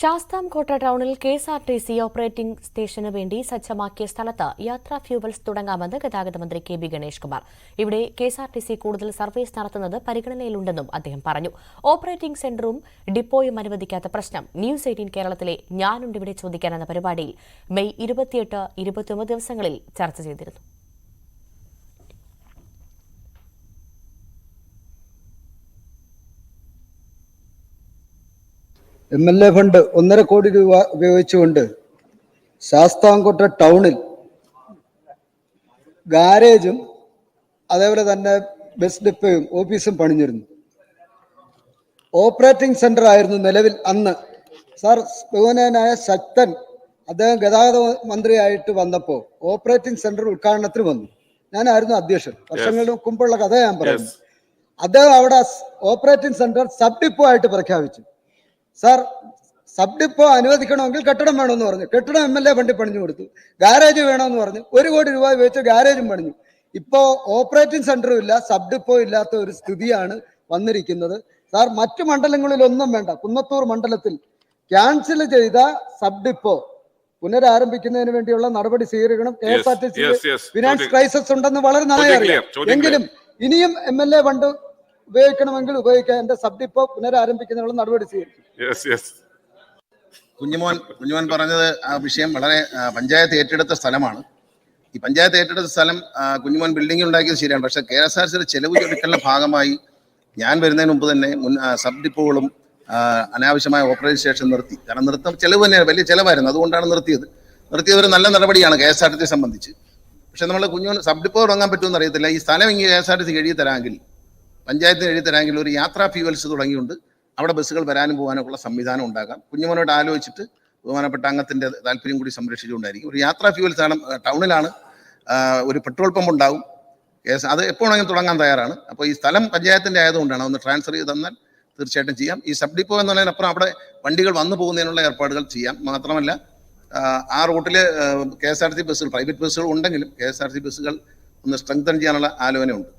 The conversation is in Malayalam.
ശാസ്താംകോട്ട ടൗണിൽ KSRTC ഓപ്പറേറ്റിംഗ് സ്റ്റേഷന് വേണ്ടി സജ്ജമാക്കിയ സ്ഥലത്ത് യാത്രാ ഫ്യൂവൽസ് തുടങ്ങാമെന്ന് ഗതാഗത മന്ത്രി KB ഗണേഷ് കുമാർ. ഇവിടെ KSRTC കൂടുതൽ സർവീസ് നടത്തുന്നത് പരിഗണനയിലുണ്ടെന്നും അദ്ദേഹം പറഞ്ഞു. ഓപ്പറേറ്റിംഗ് സെന്ററും ഡിപ്പോയും അനുവദിക്കാത്ത പ്രശ്നം ന്യൂസ് 18 കേരളത്തിലെ ഞാനുണ്ടിവിടെ ചോദിക്കാനെന്ന പരിപാടിയിൽ മെയ് 28-29 ദിവസങ്ങളിൽ ചർച്ച ചെയ്തിരുന്നു. MLA ഫണ്ട് 1.5 കോടി രൂപ ഉപയോഗിച്ചുകൊണ്ട് ശാസ്താംകോട്ട ടൗണിൽ ഗാരേജും അതേപോലെ തന്നെ ബസ് ഡിപ്പോയും ഓഫീസും പണിഞ്ഞിരുന്നു. ഓപ്പറേറ്റിംഗ് സെന്റർ ആയിരുന്നു നിലവിൽ അന്ന്. സാർ, ബഹുമാന്യനായ ശക്തൻ അദ്ദേഹം ഗതാഗത മന്ത്രിയായിട്ട് വന്നപ്പോൾ ഓപ്പറേറ്റിംഗ് സെന്റർ ഉദ്ഘാടനത്തിന് വന്നു. ഞാനായിരുന്നു അധ്യക്ഷൻ. വർഷങ്ങൾക്ക് മുമ്പുള്ള കഥ ഞാൻ പറയുന്നു. അദ്ദേഹം അവിടെ ഓപ്പറേറ്റിംഗ് സെന്റർ സബ് ഡിപ്പോ ആയിട്ട് പ്രഖ്യാപിച്ചു. സാർ, സബ് ഡിപ്പോ അനുവദിക്കണമെങ്കിൽ കെട്ടിടം വേണമെന്ന് പറഞ്ഞു. കെട്ടിടം MLA ഫണ്ടിൽ പണിഞ്ഞു കൊടുത്തു. ഗാരേജ് വേണമെന്ന് പറഞ്ഞു. 1 കോടി രൂപ ഉപയോഗിച്ച് ഗാരേജും പണിഞ്ഞു. ഇപ്പോ ഓപ്പറേറ്റിംഗ് സെന്ററും ഇല്ല, സബ് ഡിപ്പോ ഇല്ലാത്ത ഒരു സ്ഥിതിയാണ് വന്നിരിക്കുന്നത്. സാർ, മറ്റു മണ്ഡലങ്ങളിലൊന്നും വേണ്ട. കുന്നത്തൂർ മണ്ഡലത്തിൽ ക്യാൻസൽ ചെയ്ത സബ് ഡിപ്പോ പുനരാരംഭിക്കുന്നതിന് വേണ്ടിയുള്ള നടപടി സ്വീകരിക്കണം. KSRTC ഫിനാൻസ് ക്രൈസിസ് ഉണ്ടെന്ന് വളരെ നന്നായി അറിയാം. എങ്കിലും ഇനിയും MLA ഫണ്ട് ഉപയോഗിക്കണമെങ്കിൽ ഉപയോഗിക്കാൻ. എന്റെ സബ് ഡിപ്പോ പുനരാരംഭിക്കുന്നതിനുള്ള നടപടി സ്വീകരിക്കും. കുഞ്ഞുമോൻ പറഞ്ഞത് ആ വിഷയം വളരെ പഞ്ചായത്ത് ഏറ്റെടുത്ത സ്ഥലമാണ്. ഈ പഞ്ചായത്ത് ഏറ്റെടുത്ത സ്ഥലം കുഞ്ഞുമോൻ ബിൽഡിംഗ് ഉണ്ടാക്കിയത് ശരിയാണ്. പക്ഷേ KSRTCയുടെ ചെലവ് ചുരുക്കലിന്റെ ഭാഗമായി ഞാൻ വരുന്നതിന് മുമ്പ് തന്നെ സബ് ഡിപ്പോകളും അനാവശ്യമായ ഓപ്പറേറ്റിംഗ് സ്റ്റേഷൻ നിർത്തി. കാരണം ചെലവ് തന്നെയാണ്, വലിയ ചെലവായിരുന്നു. അതുകൊണ്ടാണ് നിർത്തിയത് ഒരു നല്ല നടപടിയാണ് KSRTC സംബന്ധിച്ച്. പക്ഷെ നമ്മൾ കുഞ്ഞുമോൻ സബ് ഡിപ്പോ തുടങ്ങാൻ പറ്റുമെന്ന് അറിയത്തില്ല. ഈ സ്ഥലം ഇങ്ങനെ KSRTC എഴുതി തരാമെങ്കിൽ, പഞ്ചായത്തിന് എഴുതി തരാമെങ്കിൽ ഒരു യാത്രാ ഫ്യൂവൽസ് തുടങ്ങിയുണ്ട് അവിടെ ബസ്സുകൾ വരാനും പോകാനൊക്കെയുള്ള സംവിധാനം ഉണ്ടാകാം. കുഞ്ഞുമോനോട് ആലോചിച്ചിട്ട് ബഹുമാനപ്പെട്ട അംഗത്തിന്റെ താല്പര്യം കൂടി സംരക്ഷിച്ചുകൊണ്ടായിരിക്കും. ഒരു യാത്രാ ഫ്യൂവൽസ് ടൗണിലാണ്, ഒരു പെട്രോൾ പമ്പ് ഉണ്ടാവും. അത് എപ്പോഴെങ്കിലും തുടങ്ങാൻ തയ്യാറാണ്. അപ്പോൾ ഈ സ്ഥലം പഞ്ചായത്തിന്റെ ആയതുകൊണ്ടാണ്. ഒന്ന് ട്രാൻസ്ഫർ ചെയ്ത് തന്നാൽ തീർച്ചയായിട്ടും ചെയ്യാം. ഈ സബ് ഡിപ്പോ എന്നുള്ളതിനപ്പുറം അവിടെ വണ്ടികൾ വന്നു പോകുന്നതിനുള്ള ഏർപ്പാടുകൾ ചെയ്യാം. മാത്രമല്ല ആ റൂട്ടിൽ KSRTC ബസ്സുകൾ, പ്രൈവറ്റ് ബസ്സുകൾ ഉണ്ടെങ്കിലും KSRTC ബസ്സുകൾ ഒന്ന് സ്ട്രെങ്തൻ ചെയ്യാനുള്ള ആലോചനയുണ്ട്.